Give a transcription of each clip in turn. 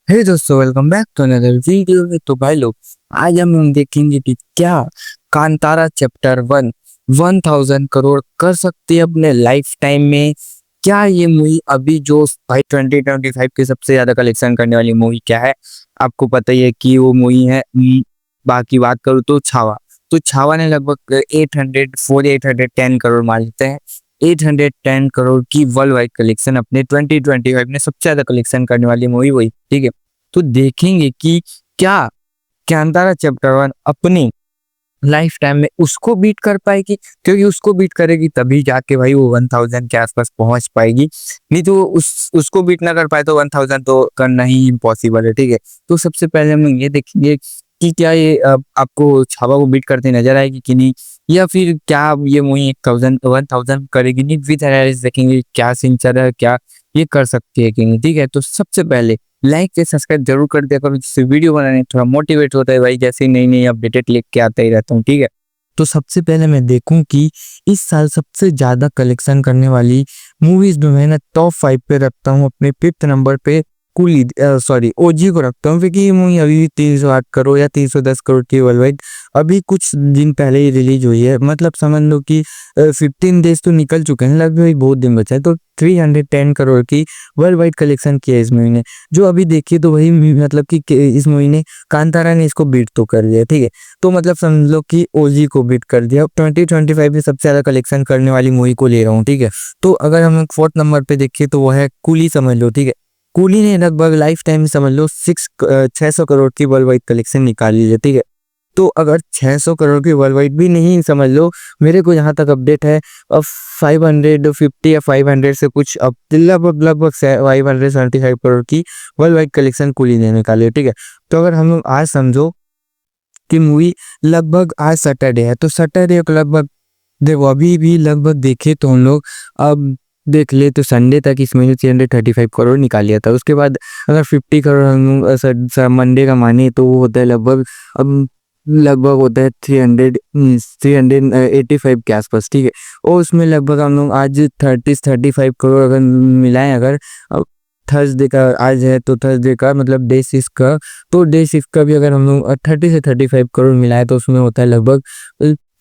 हे दोस्तों, welcome back to another video में। तो भाई लोग, आज हम देखेंगे कि क्या कांतारा चैप्टर 1000 करोड़ कर सकती है अपने लाइफ टाइम में। क्या ये मूवी अभी जो भाई 2025 की सबसे ज्यादा कलेक्शन करने वाली मूवी क्या है, आपको पता ही है कि वो मूवी है बाकी बात करूँ तो छावा। तो छावा ने लगभग 810 करोड़ मान लेते हैं। 810 करोड़ की वर्ल्ड वाइड कलेक्शन अपने 2025 में सबसे ज्यादा कलेक्शन करने वाली मूवी वही, ठीक है। तो देखेंगे कि क्या कांतारा चैप्टर 1 अपनी लाइफ टाइम में उसको बीट कर पाएगी, क्योंकि उसको बीट करेगी तभी जाके भाई वो 1000 के आसपास पहुंच पाएगी। नहीं तो उसको बीट ना कर पाए तो 1000 तो करना ही इम्पॉसिबल है, ठीक है। तो सबसे पहले हम ये देखेंगे कि क्या ये आपको छावा को बीट करते नजर आएगी कि नहीं, या फिर क्या ये मूवी 1000 करेगी नहीं। विद एनालिसिस देखेंगे क्या सीन चल रहा है, क्या ये कर सकती है कि नहीं, ठीक है। तो सबसे पहले लाइक से सब्सक्राइब जरूर कर दिया करो, जिससे वीडियो बनाने थोड़ा मोटिवेट होता है भाई, जैसे नई नई अपडेटेड लेके आता ही रहता हूँ, ठीक है। तो सबसे पहले मैं देखूं कि इस साल सबसे ज्यादा कलेक्शन करने वाली मूवीज में मैं ना टॉप 5 पे रखता हूँ अपने 5th नंबर पे कुली सॉरी ओजी को रखता हूँ, क्योंकि ये मूवी अभी भी 308 करोड़ या 310 करोड़ की वर्ल्ड वाइड अभी कुछ दिन पहले ही रिलीज हुई है। मतलब समझ लो कि 15 डेज तो निकल चुके हैं, लगभग बहुत दिन बचा है। तो 310 करोड़ की वर्ल्ड वाइड कलेक्शन किया है इस मूवी ने। जो अभी देखिए तो वही मतलब कि इस मूवी ने कांतारा ने इसको बीट तो कर लिया, ठीक है। तो मतलब समझ लो कि ओजी को बीट कर दिया। 2025 में सबसे ज्यादा कलेक्शन करने वाली मूवी को ले रहा हूँ, ठीक है। तो अगर हम 4th नंबर पे देखिए तो वो है कूली, समझ लो, ठीक है। कूली ने लगभग लाइफ टाइम समझ लो 600 करोड़ की वर्ल्ड वाइड कलेक्शन निकाली है, ठीक है। तो अगर 600 करोड़ की वर्ल्ड वाइड भी नहीं समझ लो, मेरे को यहाँ तक अपडेट है अब 550 या 500 से कुछ अब लगभग लगभग 575 करोड़ की वर्ल्ड वाइड कलेक्शन कूली ने निकाली है, ठीक है। तो अगर हम लोग आज समझो कि मूवी लगभग आज सैटरडे है, तो सैटरडे को लगभग देखो अभी भी लगभग देखे तो हम लोग अब देख ले तो संडे तक इस महीने 335 करोड़ निकाल लिया था। उसके बाद अगर 50 करोड़ हम मंडे का माने तो वो होता है लगभग अब लगभग होता है 385 के आसपास, ठीक है। और उसमें लगभग हम लोग आज 35 करोड़ अगर मिलाएं, अगर थर्सडे का आज है तो थर्सडे का मतलब डे 6 का, तो डे 6 का भी अगर हम लोग 30 से 35 करोड़ मिलाए तो उसमें होता है लगभग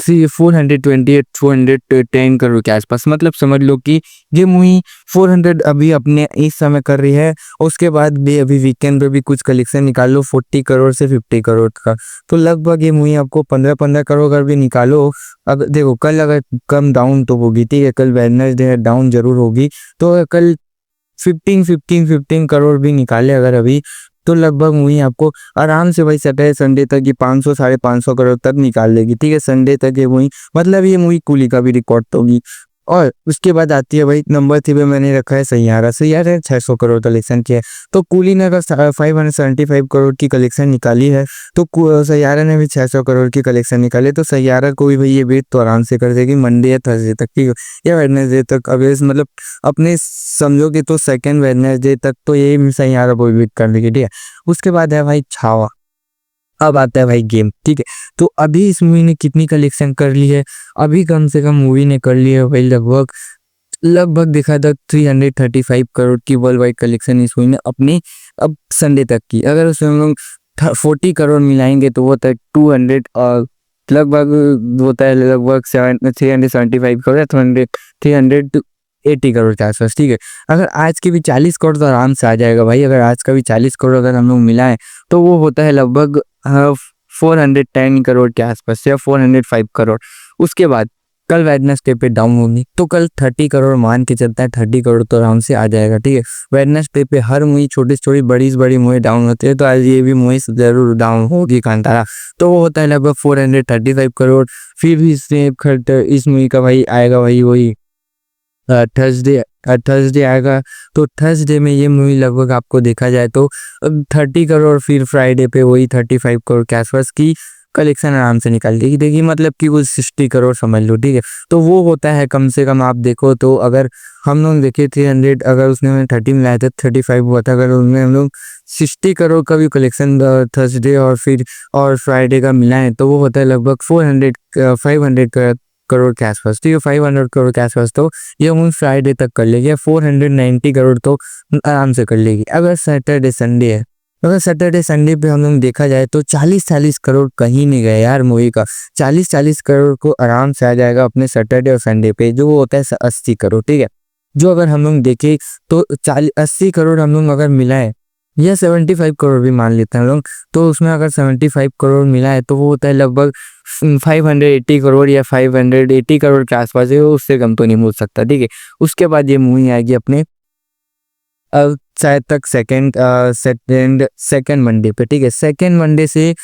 410 करोड़ के आसपास। मतलब समझ लो कि ये मूवी 400 अभी अपने इस समय कर रही है। उसके बाद भी अभी वीकेंड पे भी कुछ कलेक्शन निकाल लो 40 करोड़ से 50 करोड़ का, तो लगभग ये मूवी आपको 15 करोड़ अगर भी निकालो। अब देखो कल अगर कम डाउन तो होगी, ठीक है, कल वेडनेसडे है, डाउन जरूर होगी। तो कल 15 करोड़ भी निकाले अगर अभी, तो लगभग मूवी आपको आराम से भाई सैटरडे संडे तक ये 500 550 करोड़ तक निकाल लेगी, ठीक है। संडे तक ये मूवी मतलब ये मूवी कूली का भी रिकॉर्ड तोड़गी। और उसके बाद आती है भाई नंबर 3 पे मैंने रखा है सैयारा। सैयारा 600 करोड़ कलेक्शन किया है। तो कूली ने अगर 575 करोड़ की कलेक्शन निकाली है, तो सैयारा ने भी 600 करोड़ की कलेक्शन निकाली। तो सैयारा को भी भाई ये वेट तो आराम से कर देगी मंडे या थर्सडे तक, ठीक है, या वेडनेसडे तक। अब मतलब अपने समझोगे तो सेकंड वेडनेसडे तक तो ये सैयारा को भी बीट कर लेगी, ठीक है। उसके बाद है भाई छावा। अब आता है भाई गेम, ठीक है। तो अभी इस मूवी ने कितनी कलेक्शन कर ली है, अभी कम से कम मूवी ने कर ली है भाई लगभग लगभग देखा था 335 करोड़ की वर्ल्ड वाइड कलेक्शन इस मूवी ने अपनी अब संडे तक की। अगर उसमें हम लोग 40 करोड़ मिलाएंगे तो वो होता है 200 और लगभग होता है लगभग 375 करोड़ या 380 करोड़ के आसपास, ठीक है। अगर आज के भी 40 करोड़ तो आराम से आ जाएगा भाई। अगर आज का भी 40 करोड़ अगर हम लोग मिलाएं तो वो होता है लगभग 410 करोड़ के आसपास या 405 करोड़। उसके बाद कल वेडनेसडे पे डाउन होगी, तो कल 30 करोड़ मान के चलता है, 30 करोड़ तो आराम से आ जाएगा, ठीक है। वेडनेसडे पे हर मूवी छोटी छोटी बड़ी बड़ी मूवी डाउन होती है, तो आज ये भी मूवी जरूर डाउन होगी कांतारा। तो वो होता है लगभग 435 करोड़। फिर भी इस मूवी का भाई आएगा भाई वही थर्सडे थर्सडे आएगा। तो थर्सडे में ये मूवी लगभग आपको देखा जाए तो 30 करोड़, फिर फ्राइडे पे वही 35 करोड़ के आसपास की कलेक्शन आराम से निकाल देगी। देखिए मतलब कि वो 60 करोड़ समझ लो, ठीक है। तो वो होता है कम से कम आप देखो तो अगर हम लोग देखे 300 अगर उसने 30 मिलाया था 35 हुआ था, अगर उसमें हम लोग 60 करोड़ का भी कलेक्शन थर्सडे और फिर और फ्राइडे का मिलाएं तो वो होता है लगभग 500 करोड़ के आसपास, ठीक है। 500 करोड़ के आसपास तो ये मूवी फ्राइडे तक कर लेगी। 490 करोड़ तो आराम से कर लेगी। अगर सैटरडे संडे है अगर सैटरडे संडे पे हम लोग देखा जाए तो 40-40 करोड़ कहीं नहीं गए यार मूवी का। 40-40 करोड़ को आराम से आ जाएगा अपने सैटरडे और संडे पे, जो वो होता है 80 करोड़, ठीक है। जो अगर हम लोग देखें तो 80 करोड़ हम लोग अगर मिलाए, या 75 करोड़ भी मान लेते हैं हम लोग, तो उसमें अगर 75 करोड़ मिला है तो वो होता है लगभग 580 करोड़ या 580 करोड़ के आसपास है, वो उससे कम तो नहीं हो सकता, ठीक है। उसके बाद ये मूवी आएगी अपने शायद तक सेकेंड मंडे पे, ठीक है। सेकेंड मंडे से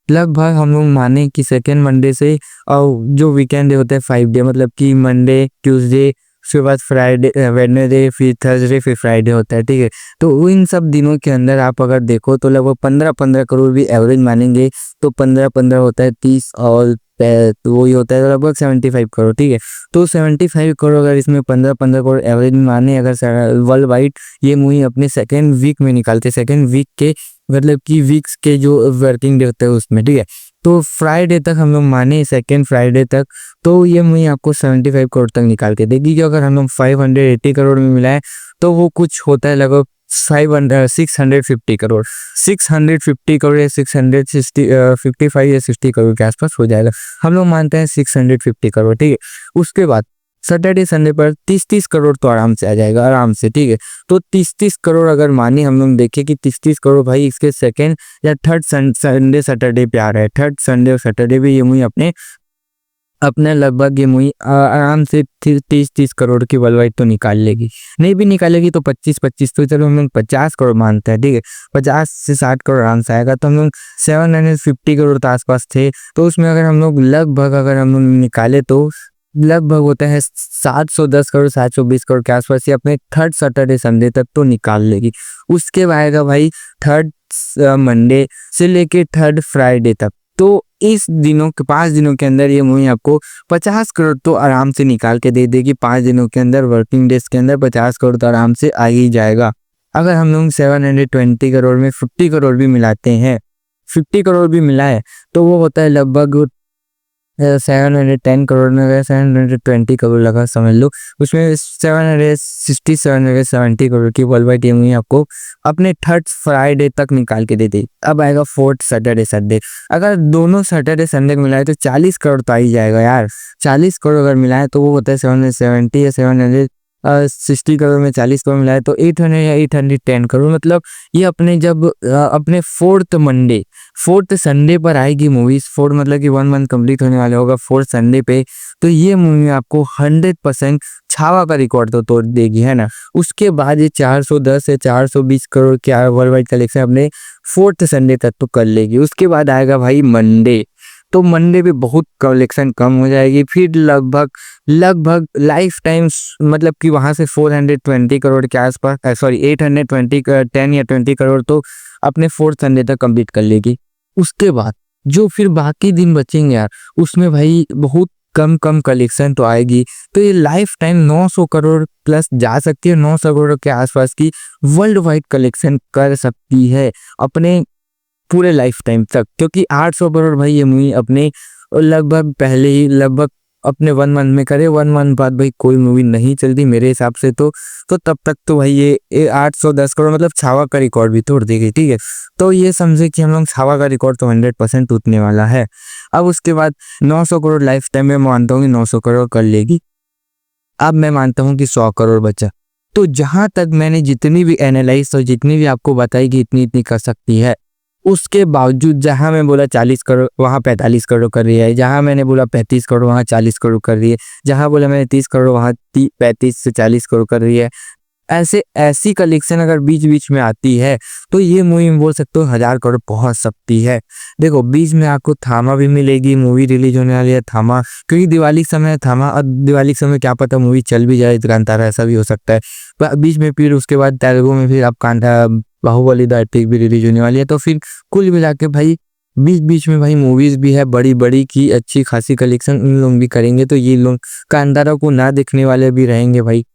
लगभग हम लोग माने कि सेकेंड मंडे से और जो वीकेंड होते हैं 5 डे, मतलब कि मंडे ट्यूसडे उसके बाद फ्राइडे वेडनेसडे फिर थर्सडे फिर फ्राइडे होता है, ठीक है। तो इन सब दिनों के अंदर आप अगर देखो तो लगभग 15-15 करोड़ भी एवरेज मानेंगे तो 15-15 होता है 30 और तो वही होता है लगभग 75 करोड़, ठीक है। तो 75 करोड़ अगर इसमें 15-15 करोड़ एवरेज माने अगर वर्ल्ड वाइड, ये मूवी अपने सेकेंड वीक में निकालते, सेकेंड वीक के मतलब कि वीक्स के जो वर्किंग डे होते हैं उसमें, ठीक है। तो फ्राइडे तक हम लोग माने सेकेंड फ्राइडे तक, तो ये मूवी आपको 75 करोड़ तक निकाल के देगी। कि अगर हम लोग 580 करोड़ में मिलाए तो वो कुछ होता है लगभग 650 करोड़, 650 करोड़ या 655 या 60 करोड़ के आसपास हो जाएगा। हम लोग मानते हैं 650 करोड़, ठीक है। उसके बाद सैटरडे संडे पर 30-30 करोड़ तो आराम से आ जाएगा, आराम से, ठीक है। तो 30-30 करोड़ अगर माने हम लोग देखें कि 30-30 करोड़ भाई इसके सेकेंड या थर्ड संडे सैटरडे पे आ रहा है, थर्ड संडे और सैटरडे पे ये मूवी अपने अपने लगभग ये मूवी आराम से 30-30 करोड़ की वर्ल्ड वाइड तो निकाल लेगी। नहीं भी निकालेगी तो 25-25, तो चलो हम लोग 50 करोड़ मानते हैं, ठीक है। 50 से 60 करोड़ आराम से आएगा, तो हम लोग 750 करोड़ के आसपास थे। तो उसमें अगर हम लोग लगभग अगर हम लोग निकाले तो लगभग होता है 710 करोड़ 720 करोड़ के आसपास ही अपने थर्ड सैटरडे संडे तक तो निकाल लेगी। उसके बाद आएगा भाई थर्ड मंडे से लेके थर्ड फ्राइडे तक। तो इस दिनों के 5 दिनों के अंदर ये मूवी आपको 50 करोड़ तो आराम से निकाल के दे देगी। 5 दिनों के अंदर, वर्किंग डेज के अंदर 50 करोड़ तो आराम से आ ही जाएगा। अगर हम लोग 720 करोड़ में 50 करोड़ भी मिलाते हैं, 50 करोड़ भी मिलाए तो वो होता है लगभग 710 करोड़ में अगर 720 करोड़ लगा समझ लो, उसमें 760 770 करोड़ की वर्ल्ड वाइड टीम आपको अपने थर्ड फ्राइडे तक निकाल के दे दी। अब आएगा फोर्थ सैटरडे संडे। अगर दोनों सैटरडे संडे को मिलाए तो 40 करोड़ तो आ ही जाएगा यार। 40 करोड़ अगर मिलाए तो वो होता है 770 या 760 करोड़ में 40 करोड़ मिलाए तो 800 या 810 करोड़। मतलब ये अपने जब अपने फोर्थ संडे पर आएगी मूवीज, फोर्थ मतलब कि 1 मंथ कंप्लीट होने वाला होगा फोर्थ संडे पे, तो ये मूवी आपको 100% छावा का रिकॉर्ड तो तोड़ देगी, है ना। उसके बाद ये 410 से 420 करोड़ के वर्ल्ड वाइड कलेक्शन अपने फोर्थ संडे तक तो कर लेगी। उसके बाद आएगा भाई मंडे, तो मंडे पे बहुत कलेक्शन कम हो जाएगी, फिर लगभग लाइफ टाइम मतलब कि वहां से 420 करोड़ के आसपास, सॉरी 820 10 या 20 करोड़ तो अपने फोर्थ संडे तक कंप्लीट कर लेगी। उसके बाद जो फिर बाकी दिन बचेंगे यार, उसमें भाई बहुत कम कलेक्शन तो आएगी। तो ये लाइफ टाइम 900 करोड़ प्लस जा सकती है, 900 करोड़ के आसपास की वर्ल्ड वाइड कलेक्शन कर सकती है अपने पूरे लाइफ टाइम तक। क्योंकि 800 करोड़ भाई ये मूवी अपने लगभग पहले ही लगभग अपने 1 मंथ में करे, 1 मंथ बाद भाई कोई मूवी नहीं चलती मेरे हिसाब से तो तब तक तो भाई ये 810 करोड़ मतलब छावा का रिकॉर्ड भी तोड़ देगी, ठीक है। तो ये समझे कि हम लोग छावा का रिकॉर्ड तो 100% टूटने वाला है। अब उसके बाद 900 करोड़ लाइफ टाइम में मानता हूँ कि 900 करोड़ कर लेगी। अब मैं मानता हूँ कि 100 करोड़ बचा। तो जहां तक मैंने जितनी भी एनालाइज और जितनी भी आपको बताई कि इतनी कर सकती है, उसके बावजूद जहां मैं बोला 40 करोड़ वहां 45 करोड़ कर रही है, जहां मैंने बोला 35 करोड़ वहां 40 करोड़ कर रही है, जहां बोला मैंने 30 करोड़ वहां 35 से 40 करोड़ कर रही है। ऐसी कलेक्शन अगर बीच बीच में आती है तो ये मूवी में बोल सकते हो 1000 करोड़ पहुंच सकती है। देखो बीच में आपको थामा भी मिलेगी, मूवी रिलीज होने वाली है थामा, क्योंकि दिवाली समय थामा, और दिवाली समय क्या पता मूवी चल भी जाए कांतारा, ऐसा भी हो सकता है बीच में। फिर उसके बाद तेलुगु में फिर आप कांता बाहुबली द एपिक भी रिलीज होने वाली है। तो फिर कुल मिला के भाई बीच बीच में भाई मूवीज भी है बड़ी बड़ी की अच्छी खासी कलेक्शन इन लोग भी करेंगे, तो ये लोग कांतारा को ना देखने वाले भी रहेंगे भाई।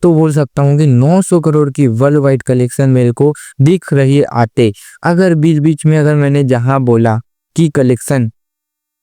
तो बोल सकता हूँ कि 900 करोड़ की वर्ल्ड वाइड कलेक्शन मेरे को दिख रही है आते। अगर बीच बीच में अगर मैंने जहां बोला कि कलेक्शन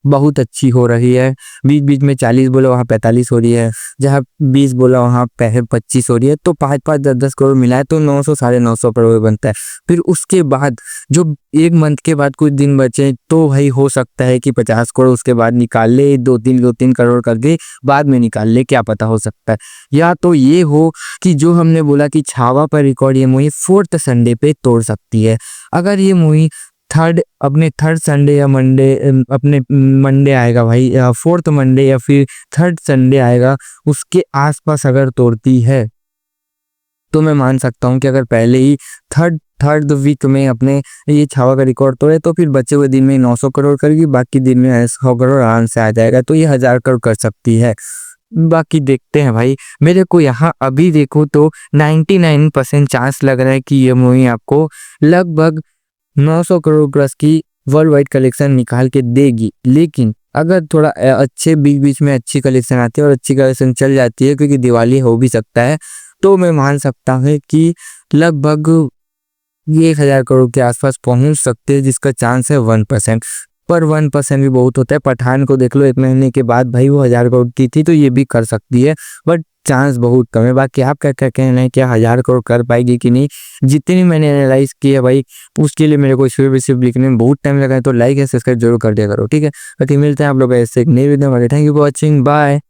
बहुत अच्छी हो रही है। बीच बीच में 40 बोला वहाँ 45 हो रही है, जहाँ 20 बोला वहाँ 25 हो रही है। तो 5-5 10-10 करोड़ मिलाए तो 900 950 करोड़ बनता है। फिर उसके बाद जो एक मंथ के बाद कुछ दिन बचे तो भाई हो सकता है कि 50 करोड़ उसके बाद निकाल ले, 2-3 करोड़ करके बाद में निकाल ले, क्या पता हो सकता है। या तो ये हो कि जो हमने बोला कि छावा पर रिकॉर्ड ये मूवी 4th संडे पे तोड़ सकती है। अगर ये मूवी थर्ड संडे या मंडे, अपने मंडे आएगा भाई, 4th मंडे या फिर 3rd संडे आएगा, उसके आसपास अगर तोड़ती है तो मैं मान सकता हूँ कि अगर पहले ही थर्ड वीक में अपने ये छावा का रिकॉर्ड तोड़े तो फिर बचे हुए दिन में 900 करोड़ करेगी, बाकी दिन में 100 करोड़ आराम से आ जाएगा, तो ये 1000 करोड़ कर सकती है। बाकी देखते हैं भाई। मेरे को यहाँ अभी देखो तो 99% चांस लग रहा है कि ये मूवी आपको लगभग 900 करोड़ प्लस की वर्ल्ड वाइड कलेक्शन निकाल के देगी। लेकिन अगर थोड़ा अच्छे बीच बीच में अच्छी कलेक्शन आती है और अच्छी कलेक्शन चल जाती है, क्योंकि दिवाली हो भी सकता है, तो मैं मान सकता हूँ कि लगभग ये 1000 करोड़ के आसपास पहुंच सकते हैं, जिसका चांस है 1%। पर 1% भी बहुत होता है। पठान को देख लो, 1 महीने के बाद भाई वो 1000 करोड़ की थी, तो ये भी कर सकती है, बट चांस बहुत कम है। बाकी आप क्या क्या कहना है, क्या 1000 करोड़ कर पाएगी कि नहीं? जितनी मैंने एनालाइज की है भाई, उसके लिए मेरे को सिर्फ लिखने में बहुत टाइम लगा है, तो लाइक है सब्सक्राइब जरूर कर दिया करो, ठीक है। बाकी मिलते हैं आप लोग ऐसे एक नई वीडियो में। Thank you for watching, bye.